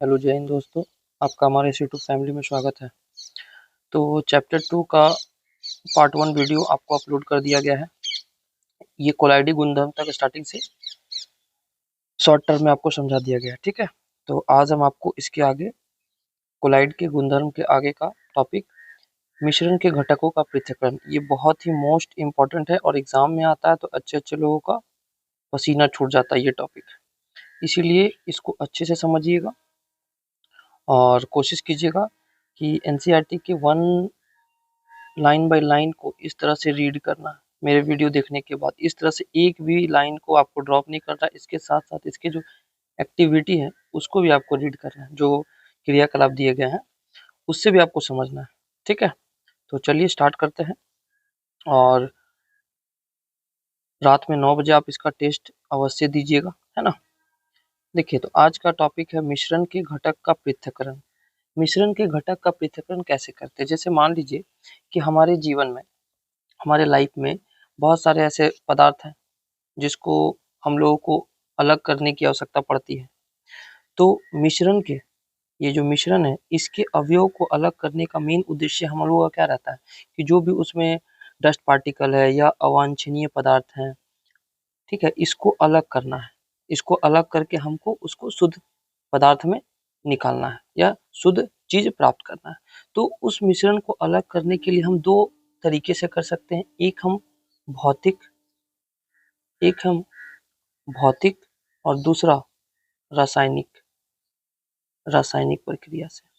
Hello जय हिंद दोस्तों। आपका हमारे यूट्यूब फैमिली में स्वागत है। तो चैप्टर 2 का पार्ट 1 वीडियो आपको अपलोड कर दिया गया है। ये कोलाइडी गुणधर्म तक स्टार्टिंग से शॉर्ट टर्म में आपको समझा दिया गया है, ठीक है। तो आज हम आपको इसके आगे कोलाइड के गुणधर्म के आगे का टॉपिक मिश्रण के घटकों का पृथक्करण, ये बहुत ही मोस्ट इम्पॉर्टेंट है और एग्जाम में आता है तो अच्छे अच्छे लोगों का पसीना छूट जाता है ये टॉपिक। इसीलिए इसको अच्छे से समझिएगा और कोशिश कीजिएगा कि एनसीईआरटी के वन लाइन बाय लाइन को इस तरह से रीड करना है। मेरे वीडियो देखने के बाद इस तरह से एक भी लाइन को आपको ड्रॉप नहीं करना, इसके साथ साथ इसके जो एक्टिविटी है उसको भी आपको रीड करना है, जो क्रियाकलाप दिए गए हैं उससे भी आपको समझना है, ठीक है। तो चलिए स्टार्ट करते हैं और रात में 9 बजे आप इसका टेस्ट अवश्य दीजिएगा, है ना। देखिए, तो आज का टॉपिक है मिश्रण के घटक का पृथक्करण। मिश्रण के घटक का पृथक्करण कैसे करते हैं? जैसे मान लीजिए कि हमारे जीवन में, हमारे लाइफ में बहुत सारे ऐसे पदार्थ हैं जिसको हम लोगों को अलग करने की आवश्यकता पड़ती है। तो मिश्रण के, ये जो मिश्रण है इसके अवयव को अलग करने का मेन उद्देश्य हम लोगों का क्या रहता है कि जो भी उसमें डस्ट पार्टिकल है या अवांछनीय पदार्थ हैं, ठीक है, इसको अलग करना है। इसको अलग करके हमको उसको शुद्ध पदार्थ में निकालना है या शुद्ध चीज प्राप्त करना है। तो उस मिश्रण को अलग करने के लिए हम दो तरीके से कर सकते हैं। भौतिक एक हम भौतिक और दूसरा रासायनिक रासायनिक प्रक्रिया से।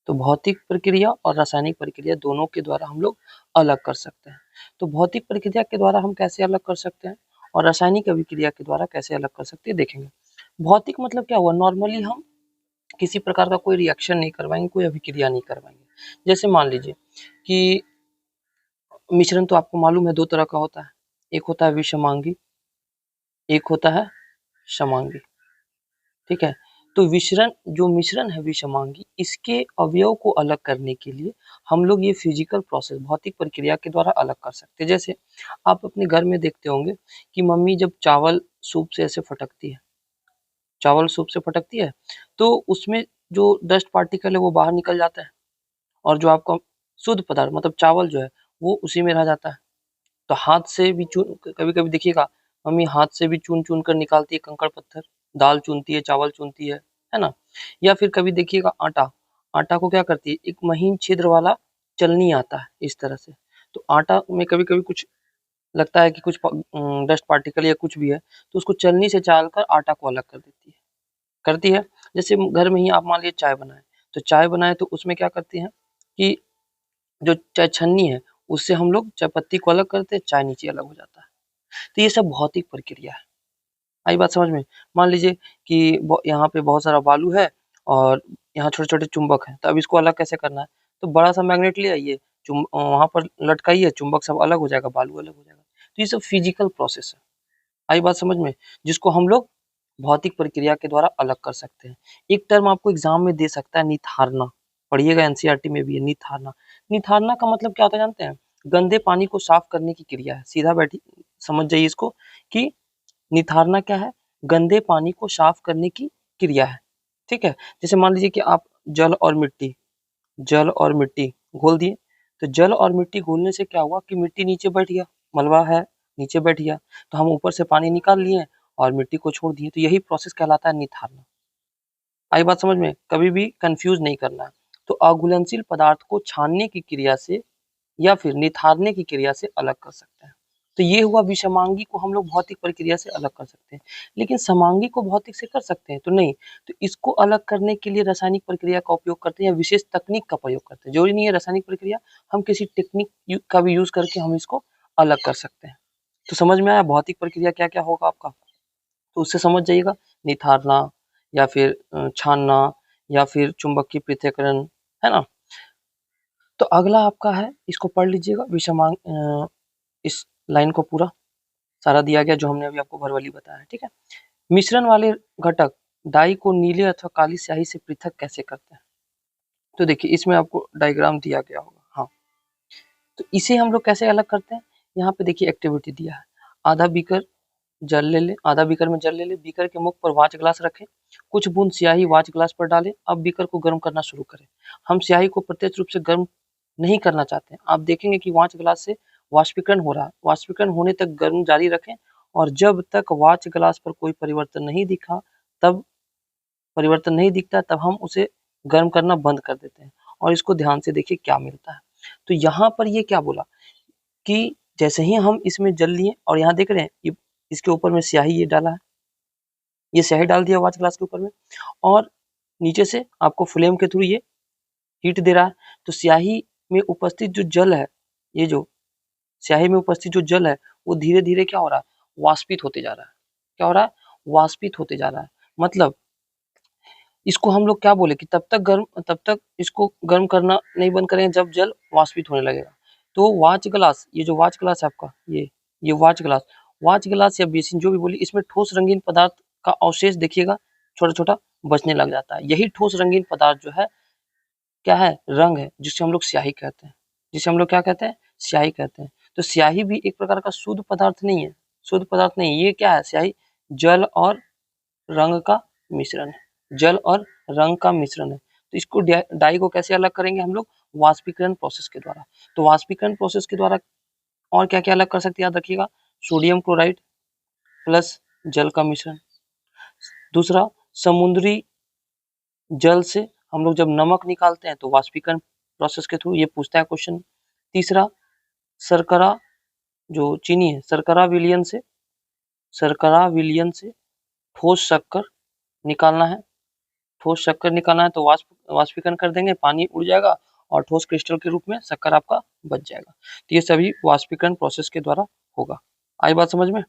तो भौतिक प्रक्रिया और रासायनिक प्रक्रिया दोनों के द्वारा हम लोग अलग कर सकते हैं। तो भौतिक प्रक्रिया के द्वारा हम कैसे अलग कर सकते हैं और रासायनिक अभिक्रिया के द्वारा कैसे अलग कर सकते हैं, देखेंगे। भौतिक मतलब क्या हुआ, नॉर्मली हम किसी प्रकार का कोई रिएक्शन नहीं करवाएंगे, कोई अभिक्रिया नहीं करवाएंगे। जैसे मान लीजिए कि मिश्रण तो आपको मालूम है दो तरह का होता है, एक होता है विषमांगी, एक होता है समांगी, ठीक है। तो जो मिश्रण है विषमांगी, इसके अवयव को अलग करने के लिए हम लोग ये फिजिकल प्रोसेस, भौतिक प्रक्रिया के द्वारा अलग कर सकते हैं। जैसे आप अपने घर में देखते होंगे कि मम्मी जब चावल सूप से ऐसे फटकती है, चावल सूप से फटकती है तो उसमें जो डस्ट पार्टिकल है वो बाहर निकल जाता है और जो आपका शुद्ध पदार्थ मतलब चावल जो है वो उसी में रह जाता है। तो हाथ से भी चून, कभी कभी देखिएगा मम्मी हाथ से भी चुन चुन कर निकालती है कंकड़ पत्थर, दाल चुनती है, चावल चुनती है ना। या फिर कभी देखिएगा आटा, आटा को क्या करती है, एक महीन छिद्र वाला चलनी आता है इस तरह से। तो आटा में कभी कभी कुछ लगता है कि कुछ डस्ट पार्टिकल या कुछ भी है, तो उसको चलनी से चाल कर आटा को अलग कर देती है, करती है। जैसे घर में ही आप मान लीजिए चाय बनाए, तो चाय बनाए तो उसमें क्या करती हैं कि जो चाय छन्नी है उससे हम लोग चाय पत्ती को अलग करते हैं, चाय नीचे अलग हो जाता है। तो ये सब भौतिक प्रक्रिया है। आई बात समझ में? मान लीजिए कि यहाँ पे बहुत सारा बालू है और यहाँ छोटे छोटे चुंबक है, तो अब इसको अलग कैसे करना है, तो बड़ा सा मैग्नेट ले आइए, वहां पर लटकाइए, चुंबक सब अलग हो जाएगा, बालू अलग हो जाएगा। तो ये सब फिजिकल प्रोसेस है। आई बात समझ में? जिसको हम लोग भौतिक प्रक्रिया के द्वारा अलग कर सकते हैं। एक टर्म आपको एग्जाम में दे सकता है, निथारना, पढ़िएगा, एनसीईआरटी में भी है निथारना। निथारना का मतलब क्या होता है जानते हैं? गंदे पानी को साफ करने की क्रिया है। सीधा बैठी समझ जाइए इसको कि निथारना क्या है, गंदे पानी को साफ करने की क्रिया है, ठीक है। जैसे मान लीजिए कि आप जल और मिट्टी घोल दिए, तो जल और मिट्टी घोलने से क्या हुआ कि मिट्टी नीचे बैठ गया, मलबा है नीचे बैठ गया, तो हम ऊपर से पानी निकाल लिए और मिट्टी को छोड़ दिए। तो यही प्रोसेस कहलाता है निथारना। आई बात समझ में? कभी भी कंफ्यूज नहीं करना है। तो अघुलनशील पदार्थ को छानने की क्रिया से या फिर निथारने की क्रिया से अलग कर सकते हैं। तो ये हुआ विषमांगी को हम लोग भौतिक प्रक्रिया से अलग कर सकते हैं। लेकिन समांगी को भौतिक से कर सकते हैं तो नहीं, तो इसको अलग करने के लिए रासायनिक प्रक्रिया का उपयोग करते हैं या विशेष तकनीक का प्रयोग करते हैं। जरूरी नहीं है रासायनिक प्रक्रिया, हम किसी टेक्निक का भी यूज करके हम इसको अलग कर सकते हैं। तो समझ में आया भौतिक प्रक्रिया क्या क्या होगा आपका? तो उससे समझ जाइएगा, निथारना या फिर छानना या फिर चुंबकीय पृथक्करण, है ना। तो अगला आपका है, इसको पढ़ लीजिएगा, इस लाइन को पूरा सारा दिया गया जो हमने अभी आपको वर्बली बताया है, ठीक है। मिश्रण वाले घटक डाई को नीले अथवा काली स्याही से पृथक कैसे करते हैं? तो देखिए इसमें आपको डायग्राम दिया गया होगा, हाँ। तो इसे हम लोग कैसे अलग करते हैं, यहाँ पे देखिए एक्टिविटी दिया है। आधा बीकर जल ले ले, आधा बीकर में जल ले ले, बीकर के मुख पर वाच ग्लास रखें, कुछ बूंद स्याही वाच ग्लास पर डालें, अब बीकर को गर्म करना शुरू करें। हम स्याही को प्रत्यक्ष रूप से गर्म नहीं करना चाहते हैं। आप देखेंगे कि वाच ग्लास से वाष्पीकरण हो रहा है, वाष्पीकरण होने तक गर्म जारी रखें और जब तक वाच ग्लास पर कोई परिवर्तन नहीं दिखता तब हम उसे गर्म करना बंद कर देते हैं। और इसको ध्यान से देखिए क्या मिलता है। तो यहाँ पर ये क्या बोला कि जैसे ही हम इसमें जल लिए और यहाँ देख रहे हैं ये इसके ऊपर में स्याही ये डाला है, ये स्याही डाल दिया वाच ग्लास के ऊपर में और नीचे से आपको फ्लेम के थ्रू ये हीट दे रहा है। तो स्याही में उपस्थित जो जल है, ये जो स्याही में उपस्थित जो जल है वो धीरे धीरे क्या हो रहा है, वाष्पित होते जा रहा है। क्या हो रहा है, वाष्पित होते जा रहा है। मतलब इसको हम लोग क्या बोले कि तब तक इसको गर्म करना नहीं बंद करेंगे जब जल वाष्पित होने लगेगा। तो वाच ग्लास, ये जो वाच ग्लास है आपका, ये वाच ग्लास या बेसिन जो भी बोली, इसमें ठोस रंगीन पदार्थ का अवशेष देखिएगा छोटा छोटा बचने लग जाता है। यही ठोस रंगीन पदार्थ जो है क्या है, रंग है, जिसे हम लोग स्याही कहते हैं। जिसे हम लोग क्या कहते हैं, स्याही कहते हैं। तो स्याही भी एक प्रकार का शुद्ध पदार्थ नहीं है, शुद्ध पदार्थ नहीं, ये क्या है, स्याही जल और रंग का मिश्रण है, जल और रंग का मिश्रण है। तो इसको डाई को कैसे अलग करेंगे हम लोग, वाष्पीकरण प्रोसेस के द्वारा। तो वाष्पीकरण प्रोसेस के द्वारा और क्या क्या अलग कर सकते हैं, याद रखिएगा, सोडियम क्लोराइड प्लस जल का मिश्रण। दूसरा, समुद्री जल से हम लोग जब नमक निकालते हैं तो वाष्पीकरण प्रोसेस के थ्रू, ये पूछता है क्वेश्चन। तीसरा, शर्करा जो चीनी है, शर्करा विलयन से ठोस शक्कर निकालना है, ठोस शक्कर निकालना है तो वाष्पीकरण कर देंगे, पानी उड़ जाएगा और ठोस क्रिस्टल के रूप में शक्कर आपका बच जाएगा। तो ये सभी वाष्पीकरण प्रोसेस के द्वारा होगा। आई बात समझ में?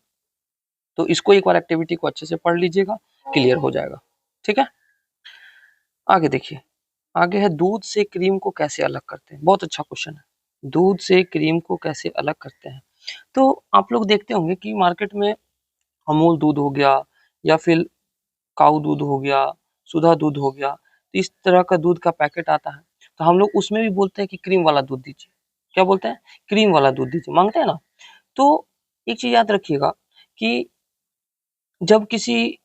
तो इसको एक बार एक्टिविटी को अच्छे से पढ़ लीजिएगा, क्लियर हो जाएगा। ठीक है, आगे देखिए, आगे है दूध से क्रीम को कैसे अलग करते हैं। बहुत अच्छा क्वेश्चन है, दूध से क्रीम को कैसे अलग करते हैं। तो आप लोग देखते होंगे कि मार्केट में अमूल दूध हो गया या फिर काऊ दूध हो गया, सुधा दूध हो गया, तो इस तरह का दूध का पैकेट आता है। तो हम लोग उसमें भी बोलते हैं कि क्रीम वाला दूध दीजिए। क्या बोलते हैं, क्रीम वाला दूध दीजिए, मांगते हैं ना। तो एक चीज याद रखिएगा कि जब किसी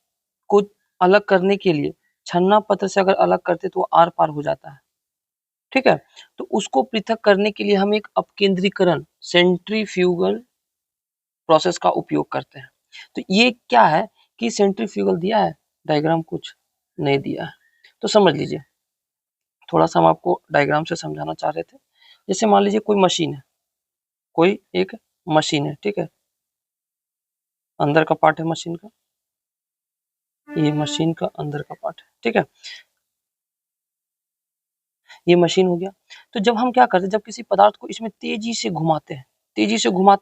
को अलग करने के लिए छन्ना पत्र से अगर अलग करते तो आर पार हो जाता है। ठीक है, तो उसको पृथक करने के लिए हम एक अपकेंद्रीकरण सेंट्रीफ्यूगल प्रोसेस का उपयोग करते हैं। तो ये क्या है कि सेंट्रीफ्यूगल दिया है, डायग्राम कुछ नहीं दिया है, तो समझ लीजिए। थोड़ा सा हम आपको डायग्राम से समझाना चाह रहे थे। जैसे मान लीजिए कोई मशीन है, कोई एक मशीन है, ठीक है, अंदर का पार्ट है मशीन का, ये मशीन का अंदर का पार्ट है, ठीक है, ये मशीन हो गया। तो जब हम क्या करते हैं, जब किसी पदार्थ को इसमें तेजी से घुमाते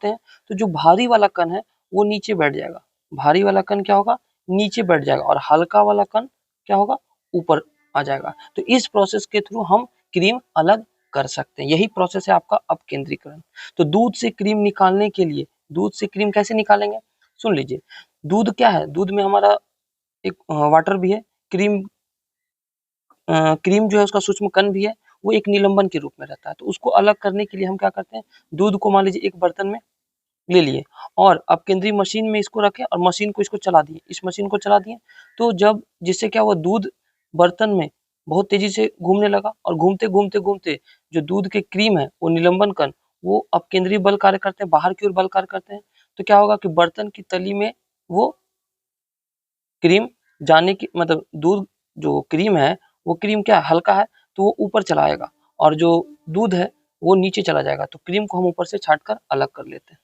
हैं तो जो भारी वाला कण है वो नीचे बैठ जाएगा, भारी वाला कण क्या होगा, नीचे बैठ जाएगा और हल्का वाला कण क्या होगा, ऊपर आ जाएगा। तो इस प्रोसेस के थ्रू हम क्रीम अलग कर सकते हैं, यही प्रोसेस है आपका अपकेंद्रीकरण। तो दूध से क्रीम निकालने के लिए, दूध से क्रीम कैसे निकालेंगे, सुन लीजिए। दूध क्या है, दूध में हमारा एक वाटर भी है, क्रीम क्रीम जो है उसका सूक्ष्म कण भी है, वो एक निलंबन के रूप में रहता है। तो उसको अलग करने के लिए हम क्या करते हैं, दूध को मान लीजिए एक बर्तन में ले लिए और अब केंद्रीय मशीन में इसको रखें और मशीन को इसको चला दिए, इस मशीन को चला दिए। तो जब जिससे क्या हुआ, दूध बर्तन में बहुत तेजी से घूमने लगा और घूमते घूमते घूमते जो दूध के क्रीम है वो निलंबन कण, वो अब केंद्रीय बल कार्य करते हैं, बाहर की ओर बल कार्य करते हैं। तो क्या होगा कि बर्तन की तली में वो क्रीम जाने की, मतलब दूध जो क्रीम है वो क्रीम क्या है, हल्का है, तो वो ऊपर चला आएगा और जो दूध है वो नीचे चला जाएगा। तो क्रीम को हम ऊपर से छाट कर अलग कर लेते हैं।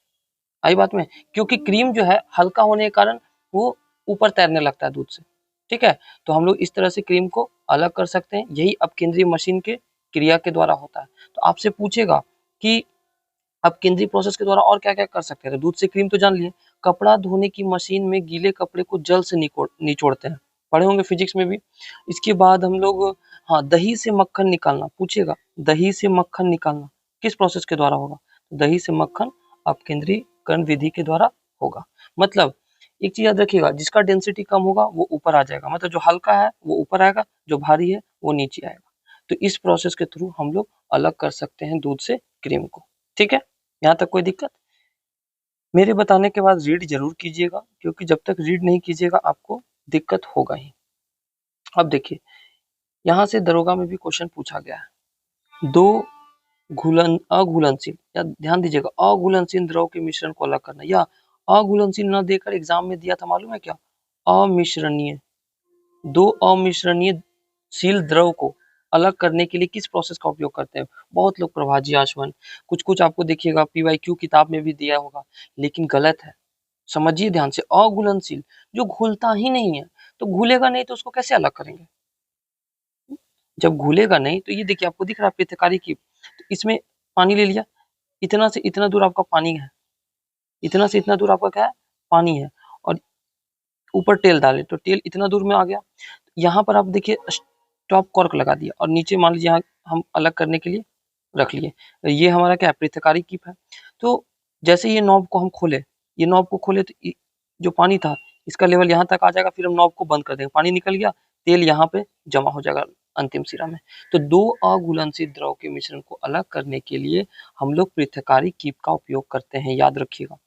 आई बात में, क्योंकि क्रीम जो है हल्का होने के कारण वो ऊपर तैरने लगता है दूध से। ठीक है, तो हम लोग इस तरह से क्रीम को अलग कर सकते हैं, यही अपकेंद्रीय मशीन के क्रिया के द्वारा होता है। तो आपसे पूछेगा कि अपकेंद्रीय प्रोसेस के द्वारा और क्या क्या कर सकते हैं। तो दूध से क्रीम तो जान लिए, कपड़ा धोने की मशीन में गीले कपड़े को जल से निचोड़ते हैं, पढ़े होंगे फिजिक्स में भी। इसके बाद हम लोग, हाँ, दही से मक्खन निकालना पूछेगा, दही से मक्खन निकालना किस प्रोसेस के द्वारा होगा, दही से मक्खन अपकेंद्रीकरण विधि के द्वारा होगा। मतलब एक चीज याद रखिएगा, जिसका डेंसिटी कम होगा वो ऊपर आ जाएगा, मतलब जो हल्का है वो ऊपर आएगा, जो भारी है वो नीचे आएगा। तो इस प्रोसेस के थ्रू हम लोग अलग कर सकते हैं दूध से क्रीम को। ठीक है, यहाँ तक कोई दिक्कत? मेरे बताने के बाद रीड जरूर कीजिएगा, क्योंकि जब तक रीड नहीं कीजिएगा आपको दिक्कत होगा ही। अब देखिए, यहाँ से दरोगा में भी क्वेश्चन पूछा गया है। दो अघुलनशील, या ध्यान दीजिएगा, अघुलनशील द्रव के मिश्रण को अलग करना, या अघुलनशील न देकर एग्जाम में दिया था मालूम है क्या, अमिश्रणीय। दो अमिश्रणीय शील द्रव को अलग करने के लिए किस प्रोसेस का उपयोग करते हैं? बहुत लोग प्रभाजी आसवन, कुछ कुछ आपको देखिएगा पीवाईक्यू किताब में भी दिया होगा, लेकिन गलत है। समझिए ध्यान से, अघुलनशील जो घुलता ही नहीं है, तो घुलेगा नहीं तो उसको कैसे अलग करेंगे? जब घुलेगा नहीं तो ये देखिए आपको दिख रहा है पृथकारी की, तो इसमें पानी ले लिया, इतना से इतना दूर आपका पानी है, इतना से इतना दूर आपका क्या है, पानी है, और ऊपर टेल डाले तो टेल इतना दूर में आ गया। यहाँ पर आप देखिए स्टॉप कॉर्क लगा दिया, और नीचे मान लीजिए यहाँ हम अलग करने के लिए रख लिए। ये हमारा क्या है, पृथकारी कीप है। तो जैसे ये नॉब को हम खोले, ये नॉब को खोले तो जो पानी था इसका लेवल यहाँ तक आ जाएगा, फिर हम नॉब को बंद कर देंगे, पानी निकल गया, तेल यहाँ पे जमा हो जाएगा अंतिम सिरा में। तो दो अघुलनशील द्रव के मिश्रण को अलग करने के लिए हम लोग पृथकारी कीप का उपयोग करते हैं, याद रखिएगा।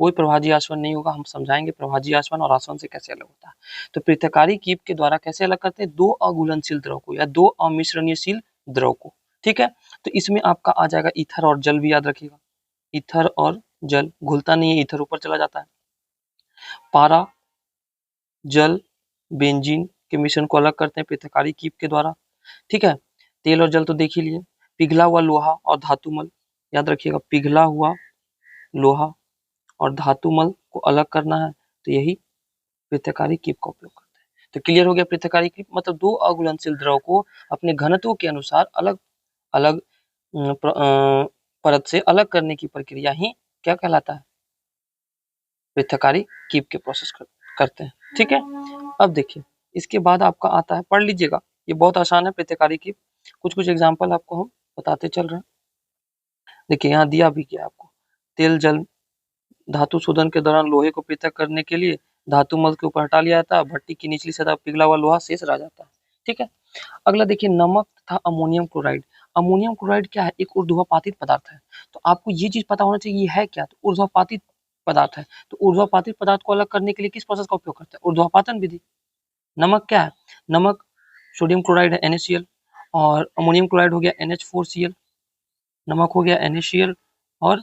कोई प्रभाजी आसवन नहीं होगा, हम समझाएंगे प्रभाजी आसवन और आसवन से कैसे अलग होता है। तो पृथकारी कीप के द्वारा कैसे अलग करते हैं, दो अघुलनशील द्रव को या दो अमिश्रणीयशील द्रव को, ठीक है। तो इसमें आपका आ जाएगा ईथर और जल भी, याद रखिएगा, ईथर और जल, घुलता नहीं है, ईथर ऊपर चला जाता है। पारा, जल, बेंजीन के मिश्रण को अलग करते हैं पृथकारी कीप के द्वारा, ठीक है। तेल और जल तो देख ही लिए। पिघला हुआ लोहा और धातुमल, याद रखिएगा, पिघला हुआ लोहा और धातुमल को अलग करना है, तो यही पृथकारी कीप का उपयोग करते हैं। तो क्लियर हो गया, पृथकारी कीप मतलब दो अघुलनशील द्रव को अपने घनत्व के अनुसार अलग अलग परत से अलग करने की प्रक्रिया ही क्या कहलाता है, पृथकारी कीप के प्रोसेस करते हैं, ठीक है। अब देखिए, इसके बाद आपका आता है, पढ़ लीजिएगा, ये बहुत आसान है पृथकारी कीप, कुछ कुछ एग्जाम्पल आपको हम बताते चल रहे हैं। देखिए यहाँ दिया भी क्या आपको, तेल जल धातु शोधन के दौरान लोहे को पृथक करने के लिए धातु मल के ऊपर हटा लिया जाता है, भट्टी की निचली सतह पिघला हुआ लोहा शेष रह जाता है, ठीक है। अगला देखिए, नमक तथा अमोनियम क्लोराइड। अमोनियम क्लोराइड क्या है, एक ऊर्ध्वापातित पदार्थ है। तो आपको ये चीज पता होना चाहिए, ये है क्या, तो ऊर्ध्वापातित पदार्थ है। तो ऊर्ध्वापातित पदार्थ को अलग करने के लिए किस प्रोसेस का उपयोग करते हैं, ऊर्ध्वापातन विधि। नमक क्या है, नमक सोडियम क्लोराइड है NaCl, और अमोनियम क्लोराइड हो गया NH4Cl, नमक हो गया NaCl, और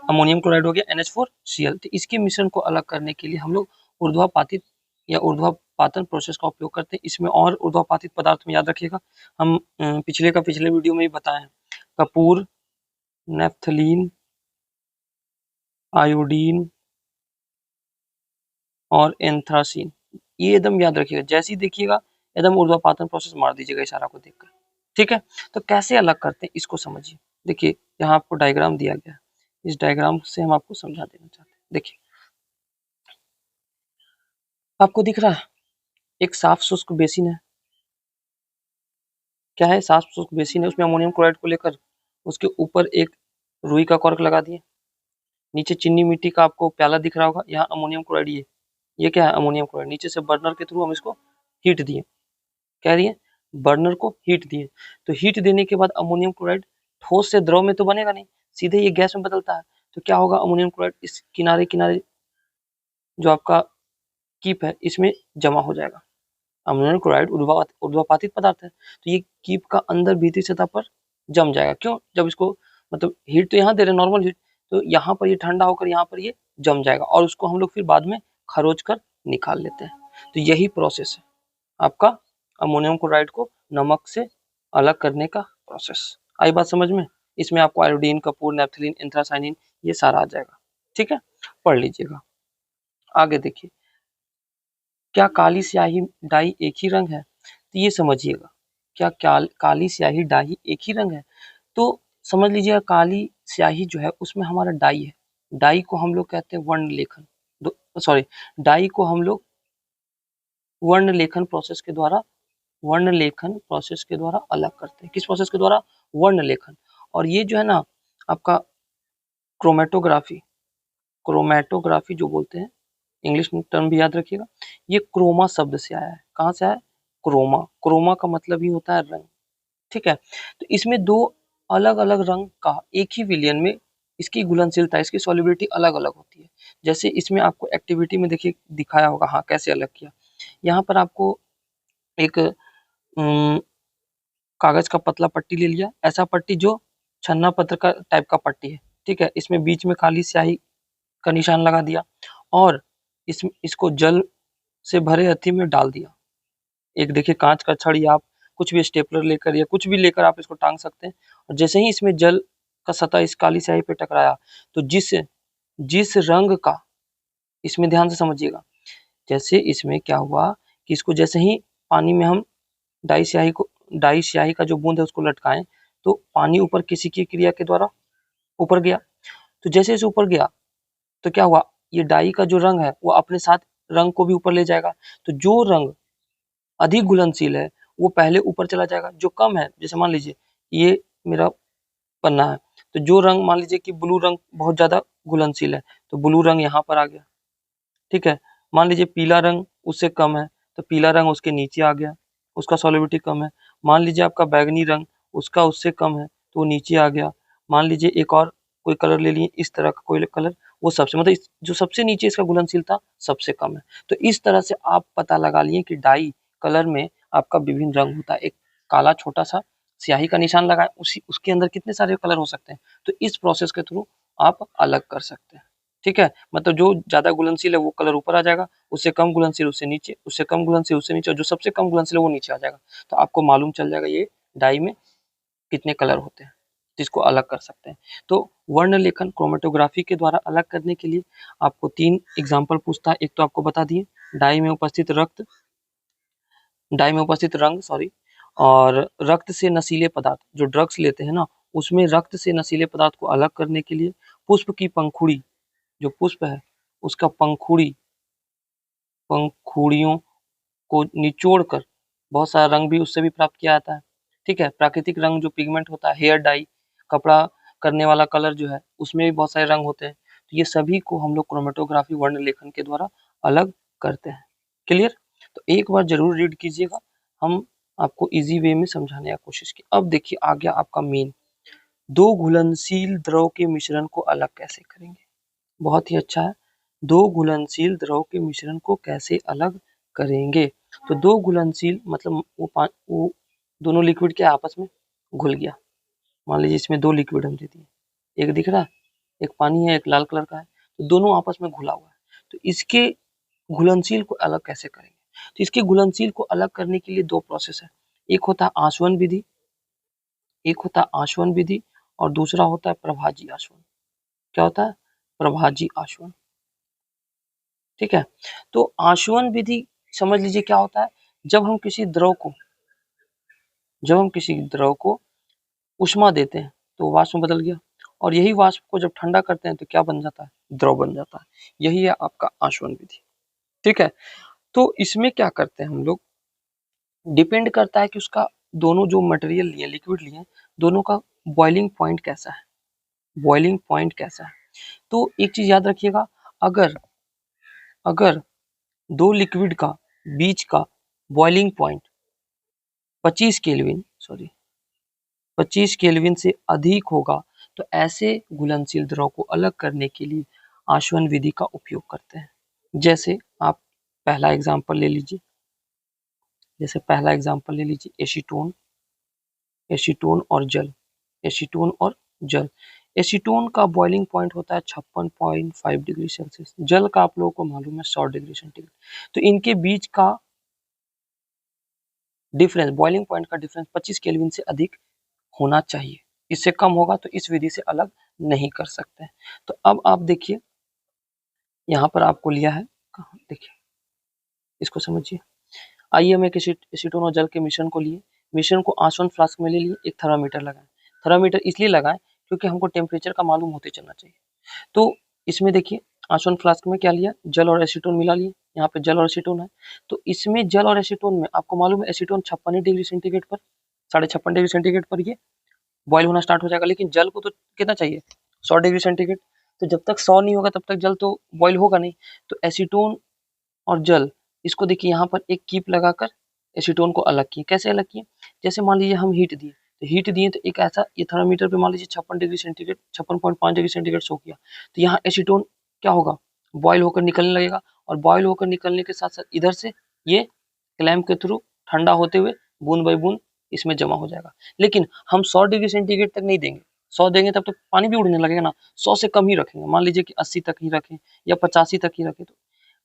अमोनियम क्लोराइड हो गया NH4Cl। तो इसके मिश्रण को अलग करने के लिए हम लोग ऊर्ध्वापातित या ऊर्ध्वापातन प्रोसेस का उपयोग करते हैं। इसमें और ऊर्ध्वापातित पदार्थ में याद रखिएगा, हम पिछले वीडियो में ही बताए हैं, कपूर, नेफ्थलीन, आयोडीन और एंथ्रासीन, ये एकदम याद रखिएगा, जैसे ही देखिएगा एकदम ऊर्ध्वापातन प्रोसेस मार दीजिएगा इशारा को देखकर, ठीक है। तो कैसे अलग करते हैं इसको समझिए। देखिए यहाँ आपको डायग्राम दिया गया है, इस डायग्राम से हम आपको समझा देना चाहते हैं। देखिए आपको दिख रहा है, एक साफ शुष्क बेसिन है, क्या है, साफ शुष्क बेसिन है, उसमें अमोनियम क्लोराइड को लेकर उसके ऊपर एक रुई का कॉर्क लगा दिए, नीचे चीनी मिट्टी का आपको प्याला दिख रहा होगा, यहाँ अमोनियम क्लोराइड, ये क्या है, अमोनियम क्लोराइड, नीचे से बर्नर के थ्रू हम इसको हीट दिए, कह रही है बर्नर को हीट दिए। तो हीट देने के बाद अमोनियम क्लोराइड ठोस से द्रव में तो बनेगा नहीं, सीधे ये गैस में बदलता है। तो क्या होगा, अमोनियम क्लोराइड इस किनारे किनारे जो आपका कीप है इसमें जमा हो जाएगा। अमोनियम क्लोराइड ऊर्ध्वापातित पदार्थ है, तो ये कीप का अंदर भीतरी सतह पर जम जाएगा। क्यों, जब इसको मतलब हीट तो यहाँ दे रहे नॉर्मल हीट, तो यहाँ पर ये ठंडा होकर यहाँ पर ये जम जाएगा, और उसको हम लोग फिर बाद में खरोच कर निकाल लेते हैं। तो यही प्रोसेस है आपका अमोनियम क्लोराइड को नमक से अलग करने का प्रोसेस। आई बात समझ में, इसमें आपको आयोडीन, कपूर, नेफ्थलीन, एंथ्रासाइनिन ये सारा आ जाएगा, ठीक है, पढ़ लीजिएगा। आगे देखिए, क्या काली स्याही डाई एक ही रंग है, तो ये समझिएगा, क्या काली स्याही डाई एक ही रंग है, तो समझ लीजिएगा काली स्याही जो है उसमें हमारा डाई है, डाई को हम लोग कहते हैं वर्ण लेखन, सॉरी, डाई को हम लोग वर्ण लेखन प्रोसेस के द्वारा अलग करते हैं। किस प्रोसेस के द्वारा, वर्ण लेखन। और ये जो है ना आपका क्रोमेटोग्राफी जो बोलते हैं, इंग्लिश में टर्म भी याद रखिएगा, ये क्रोमा शब्द से आया है। कहाँ से आया है, क्रोमा का मतलब ही होता है रंग, ठीक है। तो इसमें दो अलग अलग रंग का एक ही विलयन में इसकी घुलनशीलता, इसकी सॉल्युबिलिटी अलग अलग होती है। जैसे इसमें आपको एक्टिविटी में देखिए दिखाया होगा, हाँ कैसे अलग किया। यहाँ पर आपको एक कागज का पतला पट्टी ले लिया, ऐसा पट्टी जो छन्ना पत्र का टाइप का पट्टी है, ठीक है। इसमें बीच में काली स्याही का निशान लगा दिया और इसको जल से भरे हथी में डाल दिया। एक देखिए कांच का छड़ या आप कुछ भी स्टेपलर लेकर या कुछ भी लेकर आप इसको टांग सकते हैं। और जैसे ही इसमें जल का सतह इस काली स्याही पे टकराया, तो जिस जिस रंग का, इसमें ध्यान से समझिएगा, जैसे इसमें क्या हुआ कि इसको जैसे ही पानी में हम डाई स्याही का जो बूंद है उसको लटकाएं, तो पानी ऊपर किसी की क्रिया के द्वारा ऊपर गया। तो जैसे इसे ऊपर गया तो क्या हुआ, ये डाई का जो रंग है वो अपने साथ रंग को भी ऊपर ले जाएगा। तो जो रंग अधिक घुलनशील है वो पहले ऊपर चला जाएगा, जो कम है, जैसे मान लीजिए ये मेरा पन्ना है, तो जो रंग मान लीजिए कि ब्लू रंग बहुत ज्यादा घुलनशील है, तो ब्लू रंग यहाँ पर आ गया, ठीक है। मान लीजिए पीला रंग उससे कम है, तो पीला रंग उसके नीचे आ गया, उसका सॉल्युबिलिटी कम है। मान लीजिए आपका बैगनी रंग उसका उससे कम है, तो वो नीचे आ गया। मान लीजिए एक और कोई कलर ले लिए, इस तरह का कोई कलर, वो सबसे मतलब जो सबसे नीचे इसका घुलनशीलता सबसे कम है। तो इस तरह से आप पता लगा लिए कि डाई कलर में आपका विभिन्न रंग होता है। एक काला छोटा सा स्याही का निशान लगाए, उसी उसके अंदर कितने सारे कलर हो सकते हैं। तो इस प्रोसेस के थ्रू आप अलग कर सकते हैं, ठीक है। मतलब जो ज्यादा घुलनशील है वो कलर ऊपर आ जाएगा, उससे कम घुलनशील उससे नीचे, उससे कम घुलनशील उससे नीचे, और जो सबसे कम घुलनशील है वो नीचे आ जाएगा। तो आपको मालूम चल जाएगा ये डाई में कितने कलर होते हैं, जिसको अलग कर सकते हैं। तो वर्ण लेखन क्रोमेटोग्राफी के द्वारा अलग करने के लिए आपको 3 एग्जाम्पल पूछता है। एक तो आपको बता दिए डाई में उपस्थित रंग, सॉरी, और रक्त से नशीले पदार्थ, जो ड्रग्स लेते हैं ना, उसमें रक्त से नशीले पदार्थ को अलग करने के लिए पुष्प की पंखुड़ी, जो पुष्प है उसका पंखुड़ियों को निचोड़ कर बहुत सारा रंग भी उससे भी प्राप्त किया जाता है, ठीक है। प्राकृतिक रंग जो पिगमेंट होता है, हेयर डाई, कपड़ा करने वाला कलर जो है, उसमें भी बहुत सारे रंग होते हैं। तो ये सभी को हम लोग क्रोमेटोग्राफी वर्ण लेखन के द्वारा अलग करते हैं। क्लियर? तो एक बार जरूर रीड कीजिएगा, हम आपको इजी वे में समझाने का कोशिश की। अब देखिए आ गया आपका मेन, दो घुलनशील द्रव के मिश्रण को अलग कैसे करेंगे। बहुत ही अच्छा है, दो घुलनशील द्रव के मिश्रण को कैसे अलग करेंगे। तो दो घुलनशील मतलब वो दोनों लिक्विड के आपस में घुल गया। मान लीजिए इसमें दो लिक्विड हम दे दिए, एक दिख रहा है, एक पानी है, एक लाल कलर का है, तो दोनों आपस में घुला हुआ है। तो इसके घुलनशील को अलग कैसे करेंगे। तो इसके घुलनशील को अलग करने के लिए दो प्रोसेस है, एक होता है आसवन विधि, और दूसरा होता है प्रभाजी आसवन। क्या होता है? प्रभाजी आसवन, ठीक है। तो आसवन विधि समझ लीजिए क्या होता है, जब हम किसी द्रव को उष्मा देते हैं तो वाष्प में बदल गया, और यही वाष्प को जब ठंडा करते हैं तो क्या बन जाता है, द्रव बन जाता है। यही है आपका आसवन विधि, ठीक है। तो इसमें क्या करते हैं हम लोग, डिपेंड करता है कि उसका दोनों जो मटेरियल लिए, लिक्विड लिए, दोनों का बॉइलिंग पॉइंट कैसा है, तो एक चीज याद रखिएगा, अगर अगर दो लिक्विड का बीच का बॉइलिंग पॉइंट 25 केल्विन से अधिक होगा, तो ऐसे घुलनशील द्रव को अलग करने के लिए आसवन विधि का उपयोग करते हैं। जैसे आप पहला एग्जांपल ले लीजिए, एसीटोन और जल। एसीटोन का बॉइलिंग पॉइंट होता है 56.5 डिग्री सेल्सियस, जल का आप लोगों को मालूम है 100 डिग्री सेंटीग्रेड। तो इनके बीच का डिफरेंस, बॉइलिंग पॉइंट का डिफरेंस 25 केल्विन से अधिक होना चाहिए, इससे कम होगा तो इस विधि से अलग नहीं कर सकते। तो अब आप देखिए यहाँ पर आपको लिया है, देखिए इसको समझिए। आइए हम एक एसीटोन और जल के मिश्रण को लिए, मिश्रण को आसवन फ्लास्क में ले लिए, एक थर्मामीटर लगाएं। थर्मामीटर इसलिए लगाएं क्योंकि हमको टेम्परेचर का मालूम होते चलना चाहिए। तो इसमें देखिए आसवन फ्लास्क में क्या लिया, जल और एसीटोन मिला लिए, यहाँ पे जल और एसीटोन है। तो इसमें जल और एसीटोन में आपको मालूम है एसीटोन 56 डिग्री सेंटीग्रेड पर, 56.5 डिग्री सेंटीग्रेड पर ये बॉयल होना स्टार्ट हो जाएगा, लेकिन जल को तो कितना चाहिए, 100 डिग्री सेंटीग्रेड। तो जब तक 100 नहीं होगा तब तक जल तो बॉयल होगा नहीं। तो एसीटोन और जल, इसको देखिए यहाँ पर एक कीप लगाकर एसीटोन को अलग किए। कैसे अलग किए, जैसे मान लीजिए हम हीट दिए, तो हीट दिए तो एक ऐसा ये थर्मामीटर पे मान लीजिए 56 degree centigrade 56.5 degree centigrade show किया, तो यहाँ एसीटोन क्या होगा, बॉयल होकर निकलने लगेगा, और बॉयल होकर निकलने के साथ साथ इधर से ये क्लैंप के थ्रू ठंडा होते हुए बूंद बाई बूंद इसमें जमा हो जाएगा। लेकिन हम 100 डिग्री सेंटीग्रेड तक नहीं देंगे, 100 देंगे तब तो पानी भी उड़ने लगेगा ना, 100 से कम ही रखेंगे, मान लीजिए कि 80 तक ही रखें या 85 तक ही रखें। तो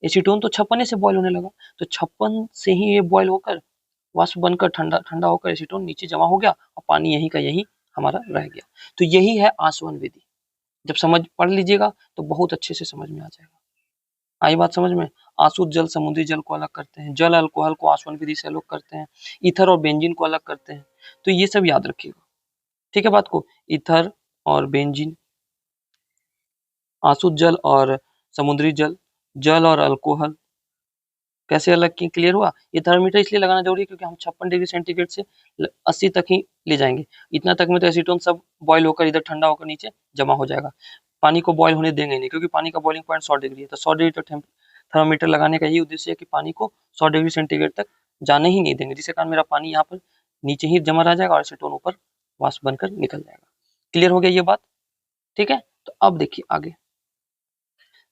एसीटोन तो 56 से बॉयल होने लगा, तो 56 से ही ये बॉयल होकर वाष्प बनकर ठंडा ठंडा होकर एसीटोन नीचे जमा हो गया और पानी यहीं का यहीं हमारा रह गया। तो यही है आसवन विधि। जब समझ पढ़ लीजिएगा तो बहुत अच्छे से समझ में आ जाएगा। आई बात समझ में? आसुत जल समुद्री जल को अलग करते हैं, जल अल्कोहल को आसवन विधि से अलग करते हैं, ईथर और बेंजीन को अलग करते हैं। तो ये सब याद रखिएगा, ठीक है बात को। ईथर और बेंजीन, आसुत जल और समुद्री जल, जल और अल्कोहल कैसे अलग की, क्लियर हुआ? ये थर्मामीटर इसलिए लगाना जरूरी है क्योंकि हम 56 डिग्री सेंटीग्रेड से 80 तक ही ले जाएंगे। इतना तक में तो एसीटोन सब बॉयल होकर इधर ठंडा होकर नीचे जमा हो जाएगा। पानी को बॉयल होने देंगे नहीं, क्योंकि पानी का बॉइलिंग पॉइंट 100 डिग्री है। तो 100 डिग्री तक थर्मामीटर लगाने का यही उद्देश्य है कि पानी को 100 डिग्री सेंटीग्रेड तक जाने ही नहीं देंगे, जिसके कारण मेरा पानी यहाँ पर नीचे ही जमा रह जाएगा और एसीटोन ऊपर वाष्प बनकर निकल जाएगा। क्लियर हो गया ये बात? ठीक है, तो अब देखिए आगे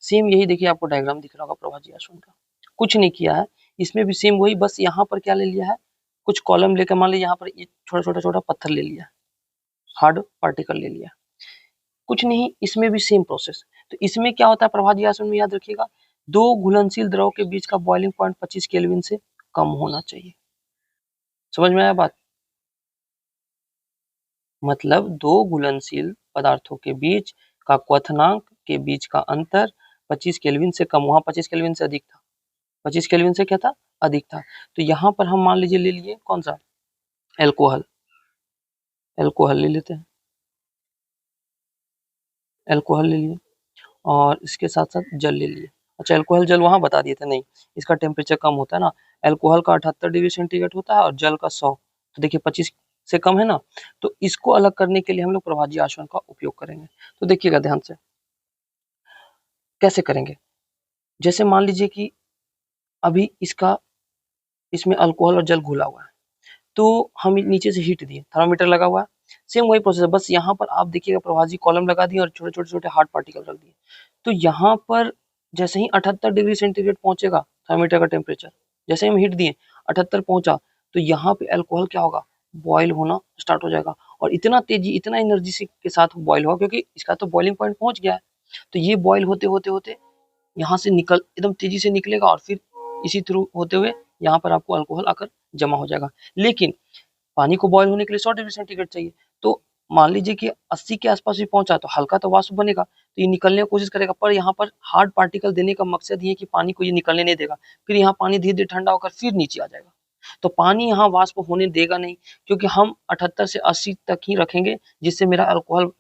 सेम यही देखिए, आपको डायग्राम दिख रहा होगा प्रभा जी आसवन का, कुछ नहीं किया है इसमें भी सेम वही, बस यहाँ पर क्या ले लिया है, कुछ कॉलम लेकर मान लीजिए यहाँ पर ये छोटा छोटा छोटा पत्थर ले लिया, हार्ड पार्टिकल ले लिया, कुछ नहीं। इसमें भी सेम प्रोसेस। तो इसमें क्या होता है प्रभा जी आसवन में, याद रखिएगा, दो घुलनशील द्रव के बीच का बॉइलिंग पॉइंट 25 केल्विन से कम होना चाहिए। समझ में आया बात? मतलब दो घुलनशील पदार्थों के बीच का क्वथनांक के बीच का अंतर 25 केल्विन से कम, वहां 25 केल्विन से अधिक था, 25 केल्विन से क्या था, अधिक था। तो यहाँ पर हम मान लीजिए ले लिए कौन सा, एल्कोहल, एल्कोहल ले लेते हैं, एल्कोहल ले लिए, और इसके साथ साथ जल ले लिए। अच्छा एल्कोहल जल वहां बता दिए थे, नहीं इसका टेम्परेचर कम होता है ना, एल्कोहल का 78 डिग्री सेंटीग्रेड होता है और जल का 100, तो देखिए 25 से कम है ना। तो इसको अलग करने के लिए हम लोग प्रभाजी आसवन का उपयोग करेंगे। तो देखिएगा ध्यान से कैसे करेंगे। जैसे मान लीजिए कि अभी इसका इसमें अल्कोहल और जल घुला हुआ है, तो हम नीचे से हीट दिए, थर्मामीटर लगा हुआ है, सेम वही प्रोसेस है, बस यहाँ पर आप देखिएगा प्रभाजी कॉलम लगा दिए और छोटे छोटे छोटे हार्ड पार्टिकल रख दिए। तो यहाँ पर जैसे ही 78 डिग्री सेंटीग्रेड पहुंचेगा थर्मामीटर का टेम्परेचर, जैसे ही हम हीट दिए 78 पहुंचा, तो यहाँ पे अल्कोहल क्या होगा, बॉयल होना स्टार्ट हो जाएगा, और इतना तेजी इतना एनर्जी से के साथ बॉयल होगा क्योंकि इसका तो बॉइलिंग पॉइंट पहुंच गया है। तो ये बॉयल होते होते होते यहाँ से निकल एकदम तेजी से निकलेगा और फिर इसी थ्रू होते हुए यहाँ पर आपको अल्कोहल आकर जमा हो जाएगा। लेकिन पानी को बॉयल होने के लिए 100 डिग्री सेंटीग्रेड चाहिए, तो मान लीजिए कि 80 के आसपास भी पहुंचा तो हल्का तो वाष्प बनेगा, तो ये निकलने की कोशिश करेगा, पर यहाँ पर हार्ड पार्टिकल देने का मकसद ये कि पानी को ये निकलने नहीं देगा, फिर यहाँ पानी धीरे धीरे ठंडा होकर फिर नीचे आ जाएगा। तो पानी यहाँ वाष्प होने देगा नहीं, क्योंकि हम 78 से 80 तक ही रखेंगे, जिससे मेरा अल्कोहल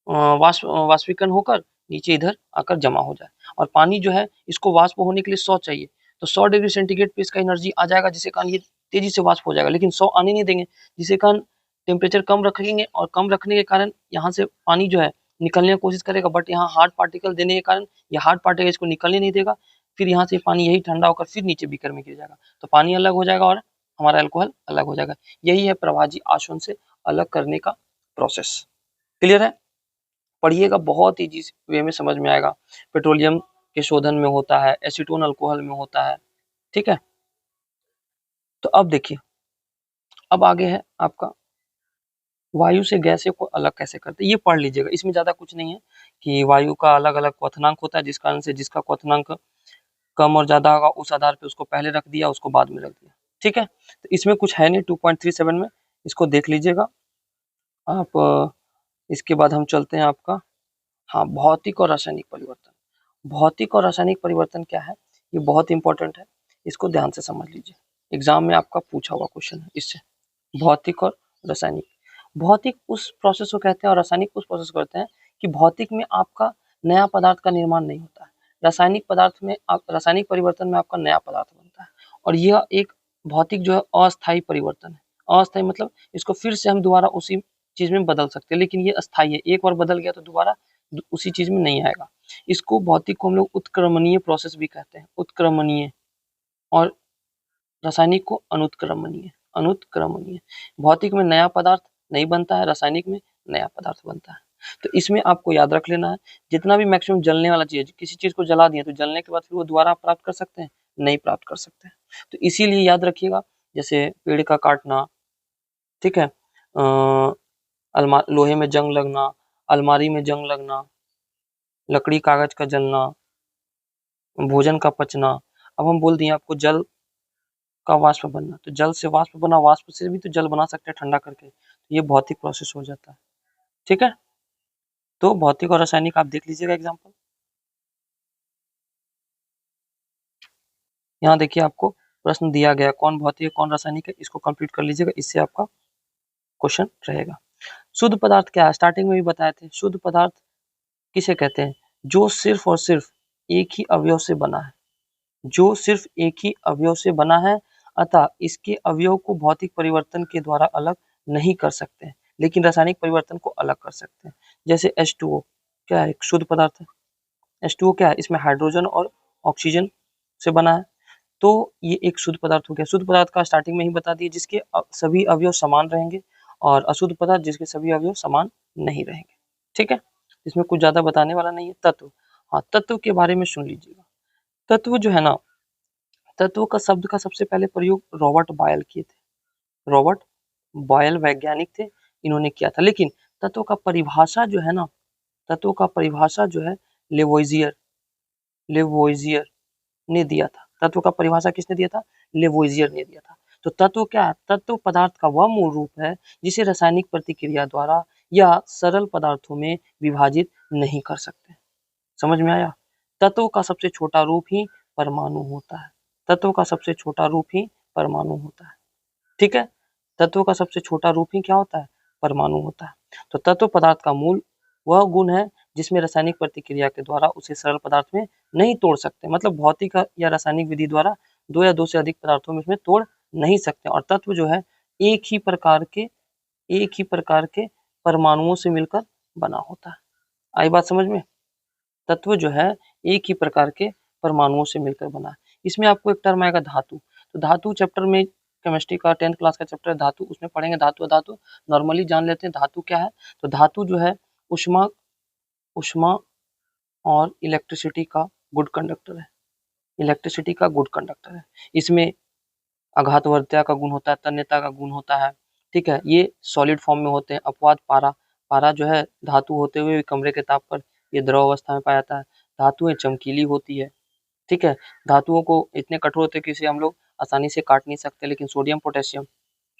वाष्पीकरण होकर नीचे इधर आकर जमा हो जाए। और पानी जो है इसको वाष्प होने के लिए 100 चाहिए, तो 100 डिग्री सेंटीग्रेड पे इसका एनर्जी आ जाएगा, जिससे कारण ये तेजी से वाष्प हो जाएगा, लेकिन 100 आने नहीं देंगे, जिससे कारण टेम्परेचर कम रखेंगे, और कम रखने के कारण यहाँ से पानी जो है निकलने की कोशिश करेगा, बट यहाँ हार्ड पार्टिकल देने के कारण ये हार्ड पार्टिकल इसको निकलने नहीं देगा, फिर यहाँ से पानी यही ठंडा होकर फिर नीचे बीकर में गिर जाएगा, तो पानी अलग हो जाएगा और हमारा अल्कोहल अलग हो जाएगा। यही है प्रभाजी आसवन से अलग करने का प्रोसेस। क्लियर है? पढ़िएगा, बहुत ईजी वे में समझ में आएगा। पेट्रोलियम के शोधन में होता है, एसीटोन अल्कोहल में होता है, ठीक है। तो अब देखिए, अब आगे है आपका वायु से गैसें को अलग कैसे करते हैं, ये पढ़ लीजिएगा, इसमें ज्यादा कुछ नहीं है कि वायु का अलग अलग क्वथनांक होता है, जिस कारण से जिसका क्वथनांक कम और ज्यादा होगा उस आधार पे उसको पहले रख दिया, उसको बाद में रख दिया, ठीक है। तो इसमें कुछ है नहीं 2.37 में, इसको देख लीजिएगा आप। इसके बाद हम चलते हैं आपका, हाँ, भौतिक और रासायनिक परिवर्तन। भौतिक और रासायनिक परिवर्तन क्या है, ये बहुत इंपॉर्टेंट है, इसको ध्यान से समझ लीजिए, एग्जाम में आपका पूछा हुआ क्वेश्चन है इससे। भौतिक और रासायनिक, भौतिक उस प्रोसेस को कहते हैं और रासायनिक उस प्रोसेस को कहते हैं कि भौतिक में आपका नया पदार्थ का निर्माण नहीं होता है, रासायनिक पदार्थ में रासायनिक परिवर्तन में आपका नया पदार्थ बनता है, और यह एक भौतिक जो है अस्थायी परिवर्तन है। अस्थायी मतलब इसको फिर से हम दोबारा उसी चीज में बदल सकते हैं, लेकिन ये अस्थायी है, एक बार बदल गया तो दोबारा उसी चीज में नहीं आएगा। इसको भौतिक को हम लोग उत्क्रमणीय प्रोसेस भी कहते हैं, उत्क्रमणीय, और रासायनिक को अनुत्क्रमणीय, अनुत्क्रमणीय। भौतिक में नया पदार्थ नहीं बनता है, रासायनिक में नया पदार्थ बनता है। तो इसमें आपको याद रख लेना है, जितना भी मैक्सिमम जलने वाला चीज, किसी चीज को जला दिए तो जलने के बाद फिर वो दोबारा प्राप्त कर सकते हैं, नहीं प्राप्त कर सकते हैं। तो इसीलिए याद रखिएगा, जैसे पेड़ का काटना, ठीक है, लोहे में जंग लगना, अलमारी में जंग लगना, लकड़ी कागज का जलना, भोजन का पचना। अब हम बोल दिए आपको जल का वाष्प बनना, तो जल से वाष्प बना, वाष्प से भी तो जल बना सकते हैं ठंडा करके, तो ये भौतिक प्रोसेस हो जाता है। ठीक है, तो भौतिक और रासायनिक आप देख लीजिएगा एग्जाम्पल। यहाँ देखिए आपको प्रश्न दिया गया, कौन भौतिक है कौन रासायनिक है, इसको कंप्लीट कर लीजिएगा, इससे आपका क्वेश्चन रहेगा। शुद्ध पदार्थ क्या है, स्टार्टिंग में भी बताए थे, शुद्ध पदार्थ किसे कहते हैं, जो सिर्फ और सिर्फ एक ही अवयव से बना है, जो सिर्फ एक ही अवयव से बना है, अतः इसके अवयव को भौतिक परिवर्तन के द्वारा अलग नहीं कर सकते हैं, लेकिन रासायनिक परिवर्तन को अलग कर सकते हैं। जैसे H2O क्या है, एक शुद्ध पदार्थ है। H2O क्या है, इसमें हाइड्रोजन और ऑक्सीजन से बना है, तो ये एक शुद्ध पदार्थ हो गया। शुद्ध पदार्थ का स्टार्टिंग में ही बता दिए, जिसके सभी अवयव समान रहेंगे, और अशुद्ध पदार्थ जिसके सभी अवयव समान नहीं रहेंगे। ठीक है, इसमें कुछ ज्यादा बताने वाला नहीं है। तत्व, हाँ तत्व के बारे में सुन लीजिएगा। तत्व जो है ना, तत्व का शब्द का सबसे पहले प्रयोग रॉबर्ट बॉयल किए थे। रॉबर्ट बॉयल वैज्ञानिक थे, इन्होंने किया था। लेकिन तत्व का परिभाषा जो है ना, तत्व का परिभाषा जो है लेवोइजियर, लेवोइजियर ने दिया था। तत्व का परिभाषा किसने दिया था, लेवोइजियर ने दिया था। तो तत्व क्या है, तत्व पदार्थ का वह मूल रूप है जिसे रासायनिक प्रतिक्रिया द्वारा या सरल पदार्थों में विभाजित नहीं कर सकते। समझ में आया, तत्व का सबसे छोटा रूप ही परमाणु होता है। तत्व का सबसे छोटा रूप ही परमाणु होता है। ठीक है, तत्व का सबसे छोटा रूप ही क्या होता है, परमाणु होता है। तो तत्व पदार्थ का मूल वह गुण है जिसमें रासायनिक प्रतिक्रिया के द्वारा उसे सरल पदार्थ में नहीं तोड़ सकते, मतलब भौतिक या रासायनिक विधि द्वारा दो या दो से अधिक पदार्थों में इसमें तोड़ नहीं सकते। और तत्व जो है एक ही प्रकार के, एक ही प्रकार के परमाणुओं से मिलकर बना होता है। आई बात समझ में, तत्व जो है एक ही प्रकार के परमाणुओं से मिलकर बना है। इसमें आपको एक टर्म आएगा धातु, तो धातु चैप्टर में, केमिस्ट्री का 10th क्लास का चैप्टर है धातु, उसमें पढ़ेंगे धातु अधातु। नॉर्मली जान लेते हैं धातु क्या है। तो धातु जो है उष्मा, उष्मा और इलेक्ट्रिसिटी का गुड कंडक्टर है, इलेक्ट्रिसिटी का गुड कंडक्टर है। इसमें आघातवर्त्या का गुण होता है, तन्यता का गुण होता है। ठीक है, ये सॉलिड फॉर्म में होते हैं। अपवाद पारा, पारा जो है धातु होते हुए कमरे के ताप पर ये द्रव अवस्था में पाया जाता है। धातुएं चमकीली होती है। ठीक है, धातुओं को इतने कठोर होते हैं कि इसे हम लोग आसानी से काट नहीं सकते, लेकिन सोडियम पोटेशियम,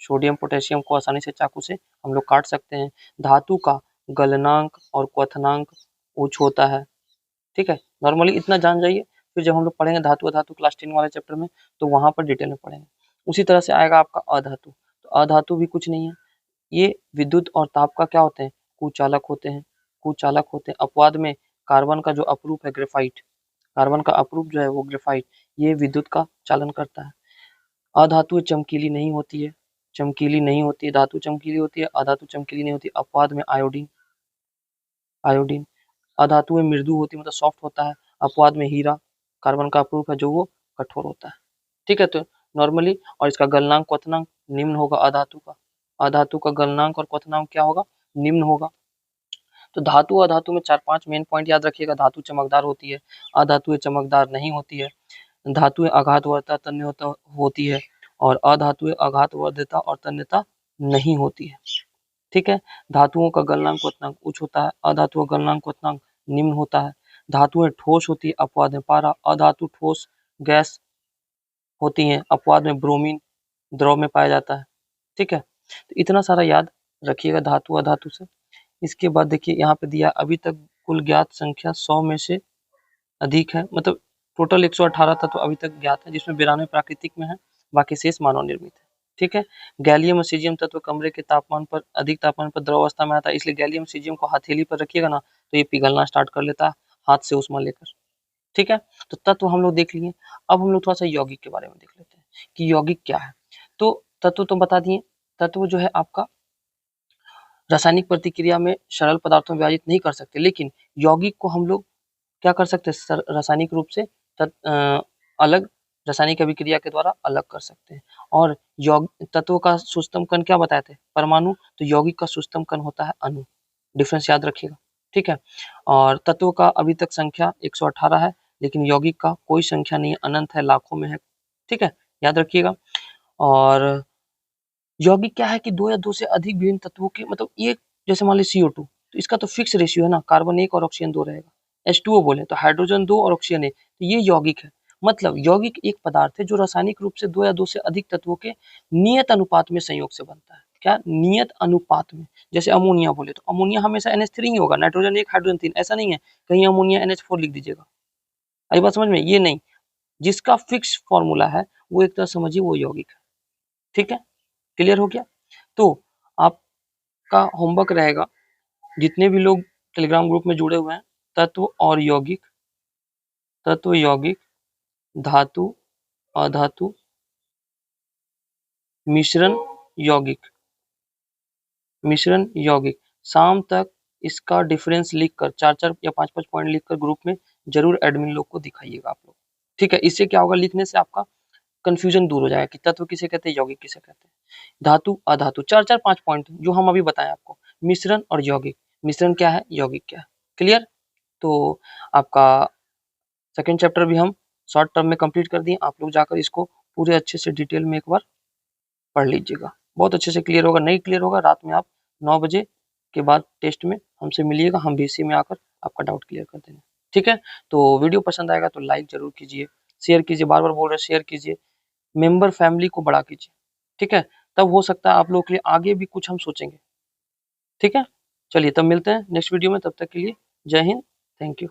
सोडियम पोटेशियम को आसानी से चाकू से हम लोग काट सकते हैं। धातु का गलनांक और क्वथनांक उच्च होता है। ठीक है, नॉर्मली इतना जान जाइए, फिर जब हम लोग पढ़ेंगे धातु अधातु क्लास 10 वाले चैप्टर में, तो वहां पर डिटेल में पढ़ेंगे। उसी तरह से आएगा आपका अधातु, तो अधातु भी कुछ नहीं है, ये विद्युत और ताप का क्या होते हैं, कुचालक होते हैं, कुचालक होते हैं। अपवाद में कार्बन का जो अपरूप है ग्रेफाइट, कार्बन का अपरूप जो है वो ग्रेफाइट, ये विद्युत का चालन करता है। अधातु चमकीली नहीं होती है, चमकीली नहीं होती है, धातु चमकीली होती है, अधातु चमकीली नहीं होती। अपवाद में आयोडीन, आयोडीन। अधातुएं मृदु होती है, मतलब सॉफ्ट होता है। अपवाद में हीरा, कार्बन का अपरूप है जो वो कठोर होता है। ठीक है, तो नॉर्मली, और इसका गलनांक क्वथनांक निम्न होगा अधातु का, अधातु का गलनांक और क्वथनांक क्या होगा, निम्न होगा। तो धातु अधातु में 4-5 मेन पॉइंट याद रखिएगा। धातु चमकदार होती है, अधातुएं चमकदार नहीं होती है। धातुएं आघातवर्ता तन्यता होती है, और अधातुएं आघातवर्ध्यता और तन्यता नहीं होती है। ठीक है, धातुओं का गलनांक क्वथनांक उच्च होता है, अधातुओं का गलनांक क्वथनांक निम्न होता है। धातुएं ठोस होती है, अपवाद में पारा। अधातु ठोस गैस होती हैं, अपवाद में ब्रोमीन द्रव में पाया जाता है। ठीक है, तो इतना सारा याद रखिएगा धातु अधातु से। इसके बाद देखिए यहाँ पे दिया, अभी तक कुल ज्ञात संख्या 100 में से अधिक है, मतलब टोटल 118 तत्व अभी तक ज्ञात है, जिसमें 92 प्राकृतिक में है, बाकी शेष मानव निर्मित है। ठीक है, गैलियम और सीजियम तत्व कमरे के तापमान पर, अधिक तापमान पर द्रव अवस्था में आता है, इसलिए गैलियम सीजियम को हथेली पर रखिएगा ना, तो ये पिघलना स्टार्ट कर लेता है हाथ से उष्मा लेकर। ठीक है, तो तत्व हम लोग देख लिए। अब हम लोग थोड़ा सा यौगिक के बारे में देख लेते हैं कि यौगिक क्या है। तो तत्व तो बता दिए, तत्व जो है आपका रासायनिक प्रतिक्रिया में सरल पदार्थों में विभाजित नहीं कर सकते, लेकिन यौगिक को हम लोग क्या कर सकते हैं, रासायनिक रूप से अलग रासायनिक अभिक्रिया के द्वारा अलग कर सकते हैं। और तत्वों का सूक्ष्म कण क्या बताए थे? परमाणु। तो यौगिक का सूक्ष्म कण होता है अणु। डिफरेंस याद रखिएगा, ठीक है। और तत्वों का अभी तक संख्या 118 है, लेकिन यौगिक का कोई संख्या नहीं है, अनंत है, लाखों में है, ठीक है, याद रखिएगा। और यौगिक क्या है कि दो या दो से अधिक विभिन्न तत्वों के, मतलब ये जैसे मान ली CO2, तो इसका तो फिक्स रेशियो है ना, कार्बन 1 और ऑक्सीजन 2 रहेगा। H2O बोले तो हाइड्रोजन 2 और ऑक्सीजन 1, तो ये यौगिक है। मतलब यौगिक एक पदार्थ है जो रासायनिक रूप से दो या दो से अधिक तत्वों के नियत अनुपात में संयोग से बनता है। क्या? नियत अनुपात में। जैसे अमोनिया बोले तो अमोनिया हमेशा NH3 ही होगा, नाइट्रोजन 1 हाइड्रोजन 3, ऐसा नहीं है कहीं अमोनिया NH4 लिख दीजिएगा। आई बात समझ में? ये नहीं, जिसका फिक्स फॉर्मूला है वो एक तरह समझिए वो यौगिक है, ठीक है, क्लियर हो गया। तो आपका होमवर्क रहेगा, जितने भी लोग टेलीग्राम ग्रुप में जुड़े हुए हैं, तत्व और यौगिक, तत्व यौगिक, धातु अधातु, मिश्रण यौगिक, मिश्रण यौगिक, शाम तक इसका डिफरेंस लिखकर 4-4 या 5-5 पॉइंट लिखकर ग्रुप में जरूर एडमिन लोग को दिखाइएगा आप लोग, ठीक है। इससे क्या होगा, लिखने से आपका कंफ्यूजन दूर हो जाएगा कि तत्व किसे कहते हैं, यौगिक किसे कहते हैं। धातु अधातु, 4-4-5 पॉइंट जो हम अभी बताएं आपको। मिश्रण और यौगिक, मिश्रण क्या है, यौगिक क्या है, क्लियर। तो आपका सेकंड चैप्टर भी हम शॉर्ट टर्म में कंप्लीट कर दिए। आप लोग जाकर इसको पूरे अच्छे से डिटेल में एक बार पढ़ लीजिएगा, बहुत अच्छे से क्लियर होगा। नहीं क्लियर होगा, रात में आप 9 बजे के बाद टेस्ट में हमसे मिलिएगा, हम VC में आकर आपका डाउट क्लियर कर देंगे, ठीक है। तो वीडियो पसंद आएगा तो लाइक जरूर कीजिए, शेयर कीजिए, बार बार बोल रहे शेयर कीजिए, मेंबर फैमिली को बड़ा कीजिए, ठीक है। तब हो सकता है आप लोग के लिए आगे भी कुछ हम सोचेंगे, ठीक है। चलिए तब मिलते हैं नेक्स्ट वीडियो में, तब तक के लिए जय हिंद, थैंक यू।